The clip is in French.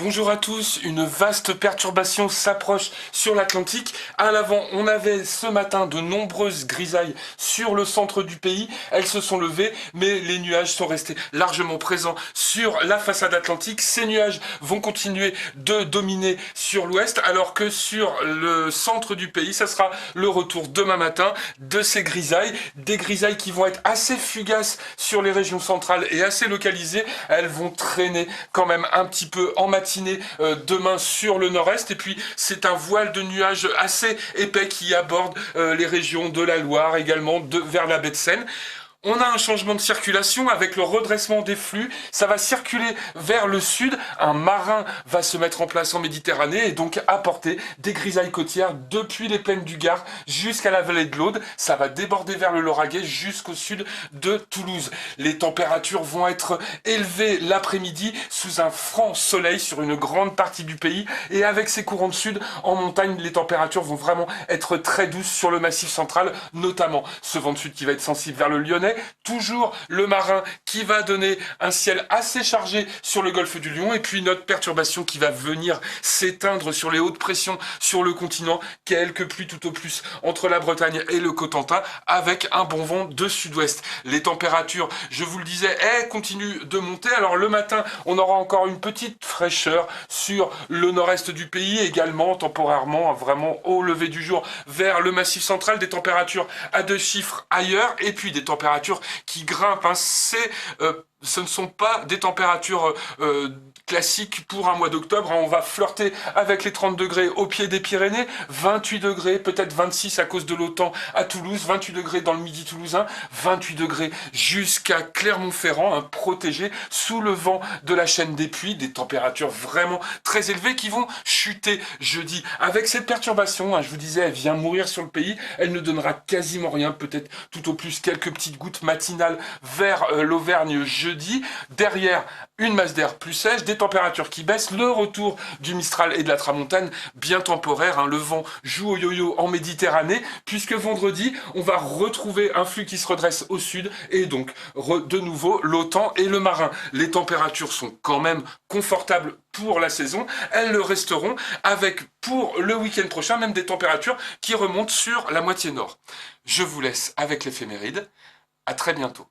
Bonjour à tous, une vaste perturbation s'approche sur l'Atlantique. À l'avant, on avait ce matin de nombreuses grisailles sur le centre du pays. Elles se sont levées, mais les nuages sont restés largement présents sur la façade atlantique. Ces nuages vont continuer de dominer sur l'ouest, alors que sur le centre du pays, ça sera le retour demain matin de ces grisailles. Des grisailles qui vont être assez fugaces sur les régions centrales et assez localisées. Elles vont traîner quand même un petit peu en matinée demain sur le nord-est, et puis c'est un voile de nuages assez épais qui aborde les régions de la Loire, également vers la baie de Seine. On a un changement de circulation avec le redressement des flux. Ça va circuler vers le sud. Un marin va se mettre en place en Méditerranée et donc apporter des grisailles côtières depuis les plaines du Gard jusqu'à la vallée de l'Aude. Ça va déborder vers le Lauragais jusqu'au sud de Toulouse. Les températures vont être élevées l'après-midi sous un franc soleil sur une grande partie du pays. Et avec ces courants de sud en montagne, les températures vont vraiment être très douces sur le massif central, notamment ce vent de sud qui va être sensible vers le Lyonnais. Toujours le marin qui va donner un ciel assez chargé sur le golfe du Lion, et puis notre perturbation qui va venir s'éteindre sur les hautes pressions sur le continent, quelques pluies tout au plus entre la Bretagne et le Cotentin, avec un bon vent de sud-ouest. Les températures, je vous le disais, elles continuent de monter. Alors le matin, on aura encore une petite fraîcheur sur le nord-est du pays, également temporairement, vraiment au lever du jour, vers le massif central, des températures à 2 chiffres ailleurs, et puis des températures qui grimpent. Ce ne sont pas des températures classiques pour un mois d'octobre. On va flirter avec les 30 degrés au pied des Pyrénées, 28 degrés, peut-être 26 à cause de l'OTAN à Toulouse, 28 degrés dans le midi toulousain, 28 degrés jusqu'à Clermont-Ferrand, protégé sous le vent de la chaîne des Puys, des températures vraiment très élevées qui vont chuter jeudi. Avec cette perturbation, je vous disais, elle vient mourir sur le pays, elle ne donnera quasiment rien, peut-être tout au plus quelques petites gouttes matinales vers l'Auvergne jeudi. Derrière, une masse d'air plus sèche, des températures qui baissent, le retour du Mistral et de la Tramontane, bien temporaire. Le vent joue au yo-yo en Méditerranée, puisque vendredi, on va retrouver un flux qui se redresse au sud, et donc de nouveau l'OTAN et le marin. Les températures sont quand même confortables pour la saison, elles le resteront, avec pour le week-end prochain même des températures qui remontent sur la moitié nord. Je vous laisse avec l'éphéméride, à très bientôt.